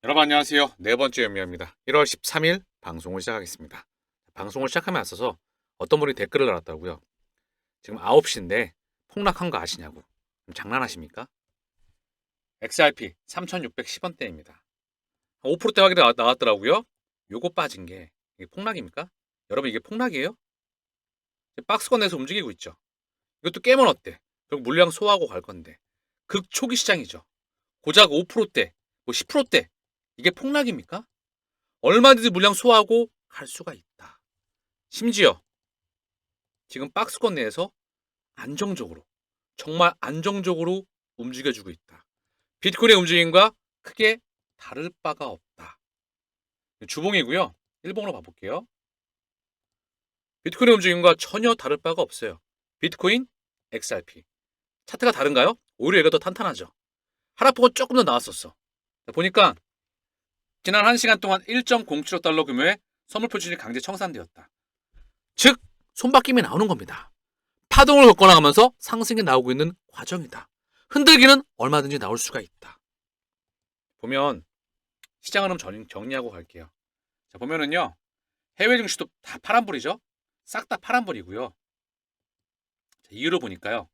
여러분 안녕하세요. 네 번째 연미입니다. 1월 13일 방송을 시작하겠습니다. 방송을 시작하면 앞서서 어떤 분이 댓글을 달았다고요. 지금 9시인데 폭락한 거 아시냐고. 장난하십니까? XRP 3610원대입니다. 5%대 확이 나왔더라고요. 요거 빠진 게 이게 폭락입니까? 여러분 이게 폭락이에요? 박스권 내에서 움직이고 있죠. 이것도 깨면 어때? 결국 물량 소화하고 갈 건데. 극초기 시장이죠. 고작 5%대, 뭐 10%대 이게 폭락입니까? 얼마든지 물량 소화하고 갈 수가 있다. 심지어 지금 박스권 내에서 안정적으로, 정말 안정적으로 움직여주고 있다. 비트코인의 움직임과 크게 다를 바가 없다. 주봉이고요. 일봉으로 봐볼게요. 비트코인의 움직임과 전혀 다를 바가 없어요. 비트코인, XRP. 차트가 다른가요? 오히려 얘가 더 탄탄하죠. 하락폭은 조금 더 나왔었어. 보니까 지난 1시간 동안 1.075달러 규모의 선물 표준이 강제 청산되었다. 즉 손바뀜이 나오는 겁니다. 파동을 겪어나가면서 상승이 나오고 있는 과정이다. 흔들기는 얼마든지 나올 수가 있다. 보면 시장 흐름 정리하고 갈게요. 자, 보면은요. 해외 증시도 다 파란불이죠. 싹 다 파란불이고요. 자, 이유를 보니까요.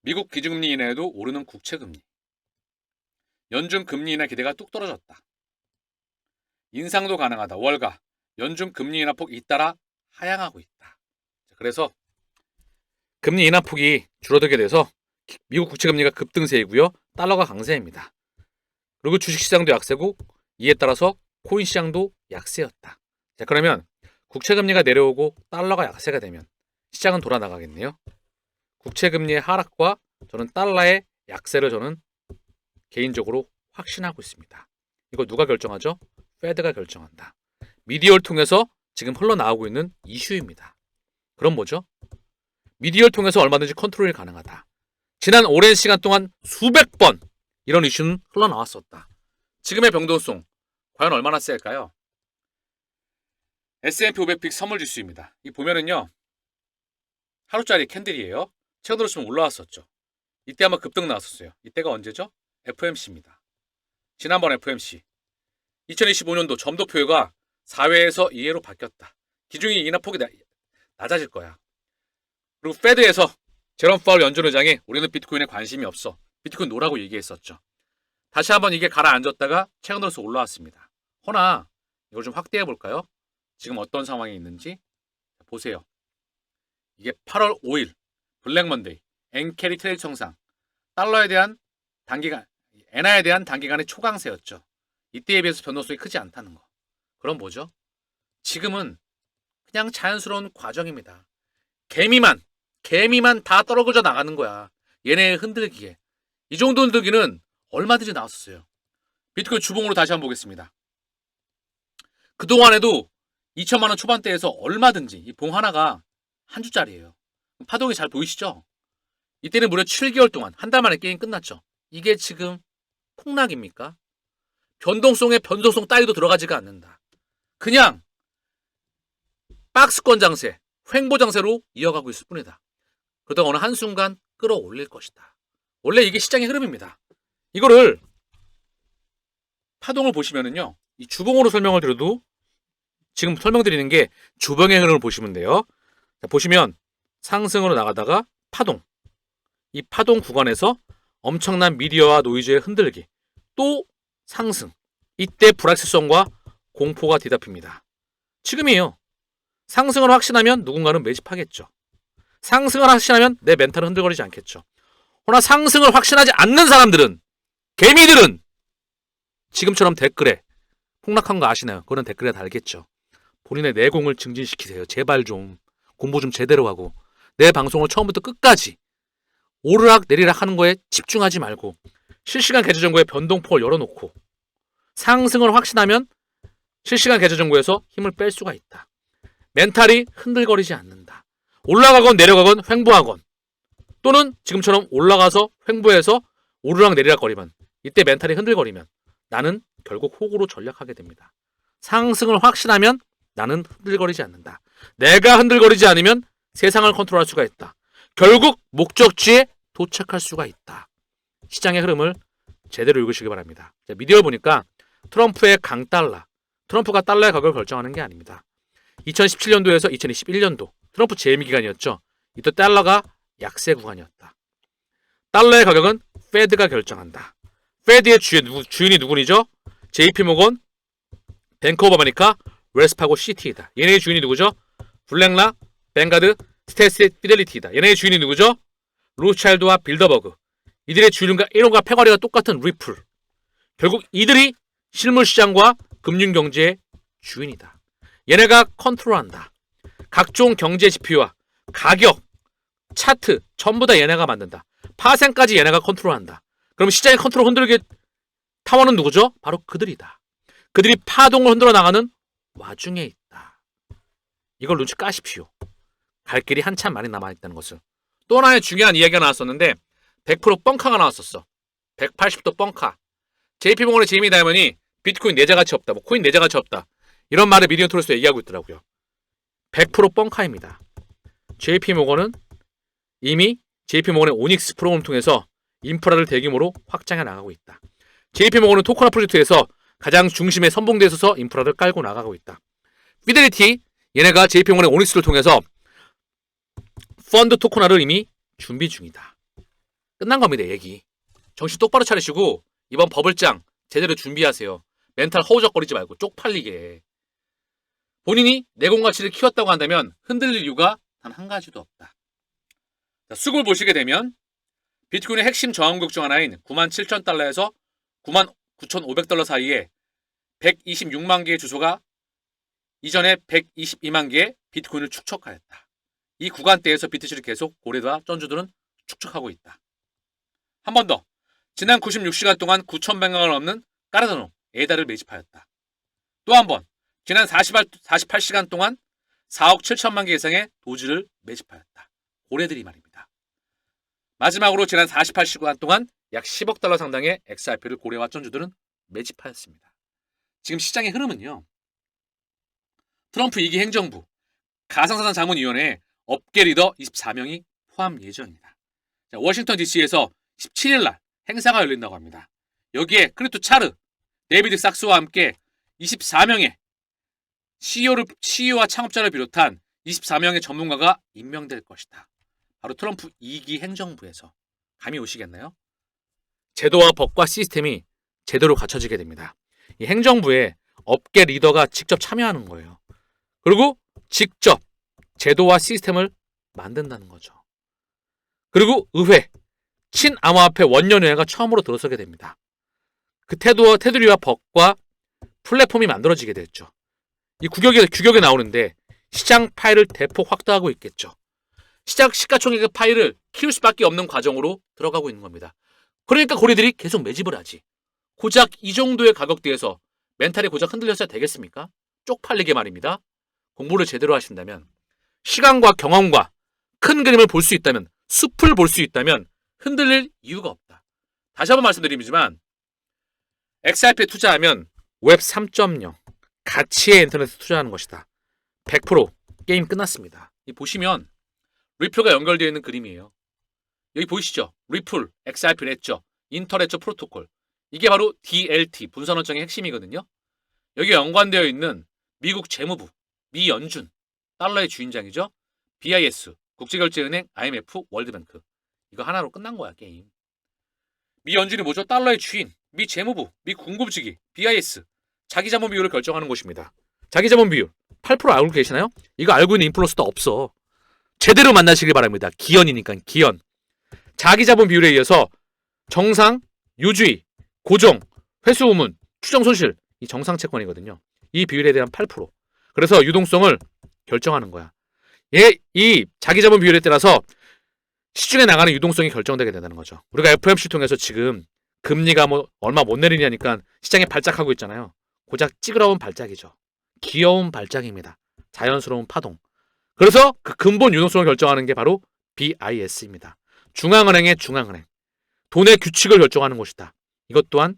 미국 기준금리 인하에도 오르는 국채금리. 연준 금리 인하 기대가 뚝 떨어졌다. 인상도 가능하다. 월가. 연준 금리 인하폭 잇따라 하향하고 있다. 자, 그래서 금리 인하폭이 줄어들게 돼서 미국 국채금리가 급등세이고요. 달러가 강세입니다. 그리고 주식시장도 약세고 이에 따라서 코인시장도 약세였다. 자, 그러면 국채금리가 내려오고 달러가 약세가 되면 시장은 돌아나가겠네요. 국채금리의 하락과 저는 달러의 약세를 저는 개인적으로 확신하고 있습니다. 이거 누가 결정하죠? 페드가 결정한다. 미디어를 통해서 지금 흘러나오고 있는 이슈입니다. 그럼 뭐죠? 미디어를 통해서 얼마든지 컨트롤이 가능하다. 지난 오랜 시간 동안 수백 번 이런 이슈는 흘러나왔었다. 지금의 변동성 과연 얼마나 셀까요? S&P 500픽 선물지수입니다. 이 보면은요. 하루짜리 캔들이에요. 최근 들어서면 올라왔었죠. 이때 한번 급등 나왔었어요. 이때가 언제죠? FOMC입니다. 지난번 FOMC 2025년도 점도표가 4회에서 2회로 바뀌었다. 기준이 인하폭이 낮아질 거야. 그리고 페드에서 제롬 파월 연준 의장이 우리는 비트코인에 관심이 없어. 비트코인 노라고 얘기했었죠. 다시 한번 이게 가라앉았다가 최근 들어서 올라왔습니다. 허나 이걸 좀 확대해 볼까요? 지금 어떤 상황이 있는지 보세요. 이게 8월 5일 블랙 먼데이 엔캐리 트레이드 청산 달러에 대한 단기간 엔화에 대한 단기간의 초강세였죠. 이때에 비해서 변동성이 크지 않다는 거. 그럼 뭐죠? 지금은 그냥 자연스러운 과정입니다. 개미만 다 떨어져 나가는 거야. 얘네의 흔들기에. 이 정도 흔들기는 얼마든지 나왔었어요. 비트코인 주봉으로 다시 한번 보겠습니다. 그동안에도 2천만 원 초반대에서 얼마든지 이 봉 하나가 한 주짜리예요. 파동이 잘 보이시죠? 이때는 무려 7개월 동안 한 달 만에 게임 끝났죠. 이게 지금 폭락입니까? 변동성에 변동성 따위도 들어가지가 않는다. 그냥 박스권 장세, 횡보 장세로 이어가고 있을 뿐이다. 그러다가 어느 한순간 끌어올릴 것이다. 원래 이게 시장의 흐름입니다. 이거를 파동을 보시면은요. 이 주봉으로 설명을 드려도 지금 설명드리는 게 주봉의 흐름을 보시면 돼요. 자, 보시면 상승으로 나가다가 파동. 이 파동 구간에서 엄청난 미디어와 노이즈의 흔들기. 또 상승. 이때 불확실성과 공포가 뒤덮입니다. 지금이에요. 상승을 확신하면 누군가는 매집하겠죠. 상승을 확신하면 내 멘탈은 흔들거리지 않겠죠. 그러나 상승을 확신하지 않는 사람들은, 개미들은 지금처럼 댓글에 폭락한 거 아시나요? 그런 댓글에 달겠죠. 본인의 내공을 증진시키세요. 제발 좀 공부 좀 제대로 하고 내 방송을 처음부터 끝까지 오르락 내리락 하는 거에 집중하지 말고 실시간 계좌 정보에 변동폭을 열어놓고 상승을 확신하면 실시간 계좌 정보에서 힘을 뺄 수가 있다. 멘탈이 흔들거리지 않는다. 올라가건 내려가건 횡보하건 또는 지금처럼 올라가서 횡보해서 오르락 내리락 거리면 이때 멘탈이 흔들거리면 나는 결국 호구로 전략하게 됩니다. 상승을 확신하면 나는 흔들거리지 않는다. 내가 흔들거리지 않으면 세상을 컨트롤할 수가 있다. 결국 목적지에 도착할 수가 있다. 시장의 흐름을 제대로 읽으시기 바랍니다. 미디어를 보니까 트럼프의 강달러. 트럼프가 달러의 가격을 결정하는 게 아닙니다. 2017년도에서 2021년도 트럼프 재임 기간이었죠. 이때 달러가 약세 구간이었다. 달러의 가격은 페드가 결정한다. 페드의 주인이 누구니죠? JP모건, 뱅크 오브 아메리카, 웰스파고 시티이다. 얘네의 주인이 누구죠? 블랙락, 뱅가드, 스테이트 피델리티이다. 얘네의 주인이 누구죠? 로스차일드와 빌더버그. 이들의 주인과 이론과 패거리가 똑같은 리플. 결국 이들이 실물시장과 금융경제의 주인이다. 얘네가 컨트롤한다. 각종 경제 지표와 가격, 차트 전부 다 얘네가 만든다. 파생까지 얘네가 컨트롤한다. 그럼 시장의 컨트롤 흔들게 타원은 누구죠? 바로 그들이다. 그들이 파동을 흔들어 나가는 와중에 있다. 이걸 눈치 까십시오. 갈 길이 한참 많이 남아있다는 것을. 또 하나의 중요한 이야기가 나왔었는데 100% 뻥카가 나왔었어. 180도 뻥카. JP모건의 제이미 다이먼이 비트코인 내재 가치 없다. 뭐 코인 내재 가치 없다. 이런 말을 미디어 토론에서 얘기하고 있더라고요. 100% 뻥카입니다. JP모건은 이미 JP모건의 오닉스 프로그램을 통해서 인프라를 대규모로 확장해 나가고 있다. JP모건은 토커나 프로젝트에서 가장 중심의 선봉대에 서서 인프라를 깔고 나가고 있다. 피델리티, 얘네가 JP모건의 오닉스를 통해서 펀드 토커나를 이미 준비 중이다. 끝난 겁니다, 얘기. 정신 똑바로 차리시고 이번 버블장 제대로 준비하세요. 멘탈 허우적거리지 말고 쪽팔리게. 본인이 내공 가치를 키웠다고 한다면 흔들릴 이유가 단 한 가지도 없다. 자, 수급을 보시게 되면 비트코인의 핵심 저항구역 중 하나인 97,000달러에서 99,500달러 사이에 126만 개의 주소가 이전에 122만 개의 비트코인을 축적하였다. 이 구간대에서 비트시를 계속 고래와 쩐주들은 축적하고 있다. 한 번 더. 지난 96시간 동안 9,100만원을 넘는 까르다노, 에다를 매집하였다. 또 한 번. 지난 48시간 동안 4억 7천만 개 이상의 도지를 매집하였다. 고래들이 말입니다. 마지막으로 지난 48시간 동안 약 10억 달러 상당의 XRP를 고래와 쩐주들은 매집하였습니다. 지금 시장의 흐름은요. 트럼프 2기 행정부, 가상자산 자문위원회에 업계 리더 24명이 포함 예정입니다. 자, 워싱턴 DC에서 17일 날 행사가 열린다고 합니다. 여기에 크립토 차르, 데이비드 sak스와 함께 24명의 CEO와 창업자를 비롯한 24명의 전문가가 임명될 것이다. 바로 트럼프 2기 행정부에서. 감이 오시겠나요? 제도와 법과 시스템이 제대로 갖춰지게 됩니다. 이 행정부에 업계 리더가 직접 참여하는 거예요. 그리고 직접 제도와 시스템을 만든다는 거죠. 그리고 의회, 친암호화폐 원년의회가 처음으로 들어서게 됩니다. 그 테두리와 법과 플랫폼이 만들어지게 됐죠. 이 규격에 나오는데 시장 파일을 대폭 확대하고 있겠죠. 시장 시가총액의 파일을 키울 수밖에 없는 과정으로 들어가고 있는 겁니다. 그러니까 고래들이 계속 매집을 하지. 고작 이 정도의 가격대에서 멘탈이 고작 흔들려서 되겠습니까? 쪽팔리게 말입니다. 공부를 제대로 하신다면, 시간과 경험과 큰 그림을 볼 수 있다면, 숲을 볼 수 있다면 흔들릴 이유가 없다. 다시 한번 말씀드리지만 XRP에 투자하면 웹 3.0 가치의 인터넷에 투자하는 것이다. 100% 게임 끝났습니다. 이 보시면 리플과 연결되어 있는 그림이에요. 여기 보이시죠? 리플, XRP 냈죠. 인터레츠 프로토콜. 이게 바로 DLT 분산원장의 핵심이거든요. 여기에 연관되어 있는 미국 재무부, 미연준, 달러의 주인장이죠. BIS, 국제결제은행, IMF, 월드뱅크. 이거 하나로 끝난 거야, 게임. 미연준이 뭐죠? 달러의 주인, 미 재무부, 미 공급지기, BIS. 자기자본 비율을 결정하는 곳입니다. 자기자본 비율 8% 알고 계시나요? 이거 알고 있는 인플루언서도 없어. 제대로 만나시길 바랍니다. 기연이니까 기연. 자기자본 비율에 의해서 정상, 유주의, 고정, 회수 우문, 추정 손실 이 정상 채권이거든요. 이 비율에 대한 8%. 그래서 유동성을 결정하는 거야. 이 자기자본 비율에 따라서 시중에 나가는 유동성이 결정되게 된다는 거죠. 우리가 FOMC 통해서 지금 금리가 뭐 얼마 못 내리냐니까 시장에 발작하고 있잖아요. 고작 찌그러운 발작이죠. 귀여운 발작입니다. 자연스러운 파동. 그래서 그 근본 유동성을 결정하는 게 바로 BIS입니다. 중앙은행의 중앙은행. 돈의 규칙을 결정하는 곳이다. 이것 또한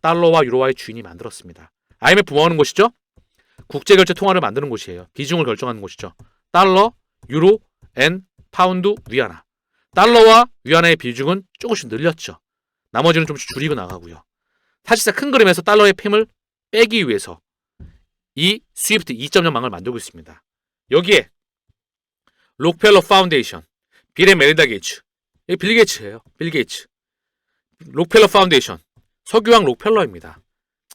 달러와 유로와의 주인이 만들었습니다. IMF 뭐 하는 곳이죠? 국제결제 통화를 만드는 곳이에요. 비중을 결정하는 곳이죠. 달러, 유로, 엔, 파운드, 위안화. 달러와 위안화의 비중은 조금씩 늘렸죠. 나머지는 좀씩 줄이고 나가고요. 사실상 큰 그림에서 달러의 힘을 빼기 위해서 이 스위프트 2.0망을 만들고 있습니다. 여기에 록펠러 파운데이션, 빌 앤 메린다 게이츠, 빌 게이츠예요. 빌 게이츠. 록펠러 파운데이션, 석유왕 록펠러입니다.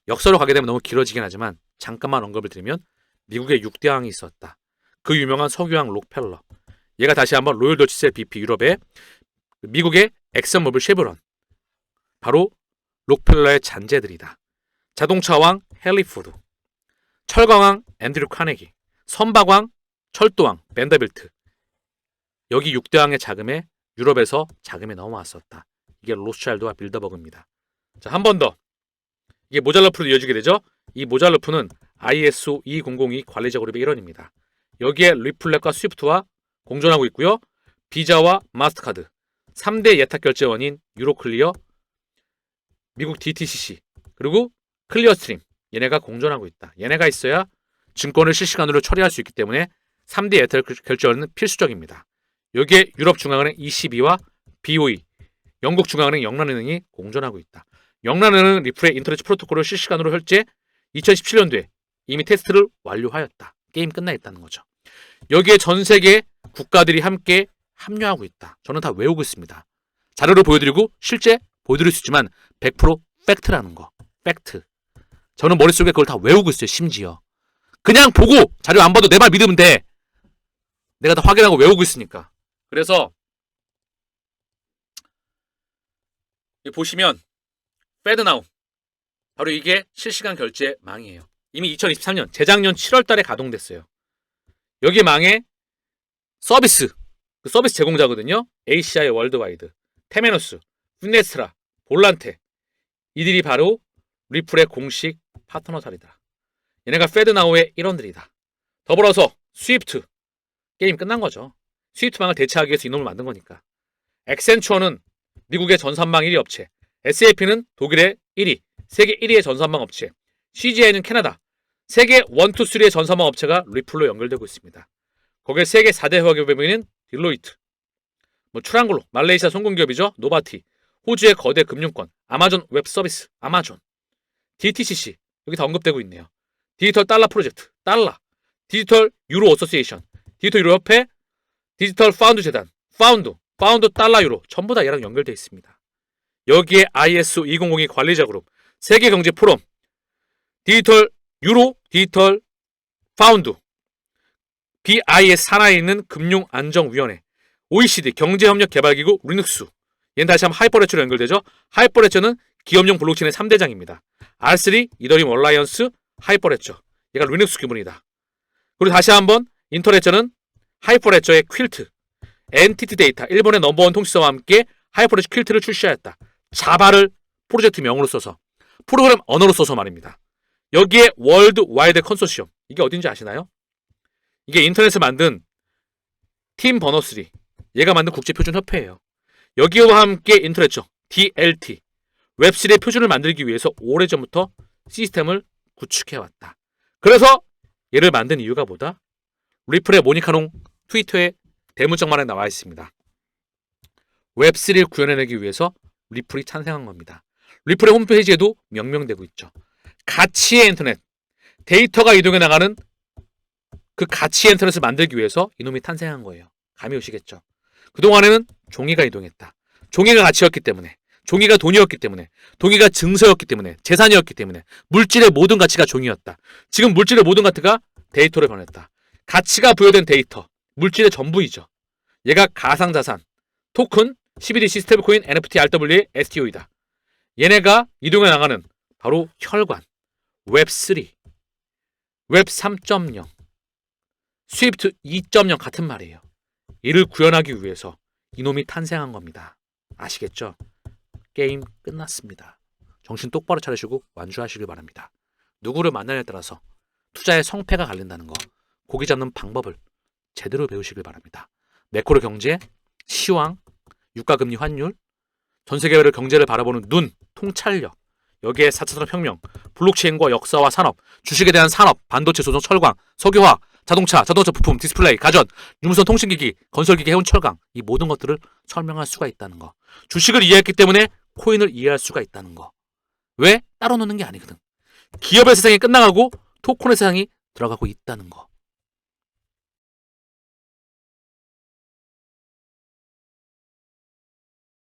역사로 가게 되면 너무 길어지긴 하지만 잠깐만 언급을 드리면 미국에 6대 왕이 있었다. 그 유명한 석유왕 록펠러. 얘가 다시 한번 로열 더치셀 BP 유럽의 미국의 엑슨모빌 쉐브론. 바로 록펠러의 잔재들이다. 자동차왕 헨리 포드, 철강왕 앤드류 카네기, 선박왕 철도왕 벤더빌트. 여기 6대 왕의 자금에 유럽에서 자금이 넘어왔었다. 이게 로스차일드와 빌더버그입니다. 자, 한 번 더. 이게 모잘라프로 이어지게 되죠. 이 모잘라프는 ISO 2002 관리자 그룹의 일원입니다. 여기에 리플렛과 스위프트와 공존하고 있고요. 비자와 마스터카드, 3대 예탁 결제원인 유로클리어, 미국 DTCC, 그리고 클리어스트림, 얘네가 공존하고 있다. 얘네가 있어야 증권을 실시간으로 처리할 수 있기 때문에 3대 예탁 결제원은 필수적입니다. 여기에 유럽중앙은행 ECB와 BOE, 영국중앙은행 영란은행이 공존하고 있다. 영란은행은 리플의 인터넷 프로토콜을 실시간으로 혈제 2017년도에 이미 테스트를 완료하였다. 게임 끝나 있다는 거죠. 여기에 전 세계 국가들이 함께 합류하고 있다. 저는 다 외우고 있습니다. 자료를 보여드리고 실제 보여드릴 수 있지만 100% 팩트라는 거. 팩트. 저는 머릿속에 그걸 다 외우고 있어요. 심지어. 그냥 보고 자료 안 봐도 내 말 믿으면 돼. 내가 다 확인하고 외우고 있으니까. 그래서 보시면 페드나우, 바로 이게 실시간 결제 망이에요. 이미 2023년 재작년 7월 달에 가동됐어요. 여기 망에 서비스, 그 서비스 제공자거든요. ACI 월드와이드, 테메노스, 푸네스트라, 볼란테. 이들이 바로 리플의 공식 파트너사이다. 얘네가 페드나우의 일원들이다. 더불어서 스위프트, 게임 끝난 거죠. 스위프트망을 대체하기 위해서 이놈을 만든 거니까. 엑센추어는 미국의 전산망 1위 업체, SAP는 독일의 1위, 세계 1위의 전산망 업체, CGI는 캐나다, 세계 1, 2, 3의 전산망 업체가 리플로 연결되고 있습니다. 거기에 세계 4대 회화기업인 딜로이트, 트랑글로, 말레이시아 송금기업이죠. 노바티, 호주의 거대 금융권, 아마존 웹 서비스, 아마존, DTCC, 여기 다 언급되고 있네요. 디지털 달러 프로젝트, 달러, 디지털 유로 어소시에이션, 디지털 유로협회, 디지털 파운드 재단, 파운드 달러 유로, 전부 다 얘랑 연결되어 있습니다. 여기에 ISO 2002 관리자 그룹, 세계경제 포럼, 디지털 유로, 디지털 파운드, BIS 산하에 있는 금융안정위원회, OECD 경제협력개발기구 리눅스, 얘는 다시 한번 하이퍼레츠로 연결되죠. 하이퍼레츠는 기업용 블록체인의 3대장입니다. R3, 이더리움 얼라이언스, 하이퍼레처. 얘가 리눅스 기본이다. 그리고 다시 한번 인터레처는 하이퍼레처의 퀼트, 엔티티 데이터, 일본의 넘버원 통치사와 함께 하이퍼레처 퀼트를 출시하였다. 자바를 프로젝트 명으로 써서, 프로그램 언어로 써서 말입니다. 여기에 월드 와이드 컨소시엄, 이게 어딘지 아시나요? 이게 인터넷을 만든 팀 버너스리, 얘가 만든 국제표준협회예요. 여기와 함께 인터넷죠. DLT, 웹3의 표준을 만들기 위해서 오래전부터 시스템을 구축해왔다. 그래서 얘를 만든 이유가 뭐다? 리플의 모니카농 트위터에 대문짝만에 나와 있습니다. 웹3를 구현해내기 위해서 리플이 탄생한 겁니다. 리플의 홈페이지에도 명명되고 있죠. 가치의 인터넷, 데이터가 이동해 나가는 그 가치의 인터넷을 만들기 위해서 이놈이 탄생한 거예요. 감이 오시겠죠? 그동안에는 종이가 이동했다. 종이가 가치였기 때문에, 종이가 돈이었기 때문에, 종이가 증서였기 때문에, 재산이었기 때문에 물질의 모든 가치가 종이였다. 지금 물질의 모든 가치가 데이터로 변했다. 가치가 부여된 데이터, 물질의 전부이죠. 얘가 가상자산, 토큰, CBDC, 스테이블코인, NFT, RWA, STO이다. 얘네가 이동해 나가는 바로 혈관, 웹3, 웹 3.0, 스위프트 2.0 같은 말이에요. 이를 구현하기 위해서 이놈이 탄생한 겁니다. 아시겠죠? 게임 끝났습니다. 정신 똑바로 차리시고 완주하시길 바랍니다. 누구를 만나냐에 따라서 투자의 성패가 갈린다는 거, 고기 잡는 방법을 제대로 배우시길 바랍니다. 매크로 경제, 시황, 유가금리 환율, 전 세계별 경제를 바라보는 눈, 통찰력, 여기에 4차 산업혁명, 블록체인과 역사와 산업, 주식에 대한 산업, 반도체 소송, 철강, 석유화학, 자동차 부품, 디스플레이, 가전, 유무선 통신기기, 건설기기, 해운, 철강, 이 모든 것들을 설명할 수가 있다는 거. 주식을 이해했기 때문에 코인을 이해할 수가 있다는 거. 왜? 따로 놓는 게 아니거든. 기업의 세상이 끝나가고 토큰의 세상이 들어가고 있다는 거.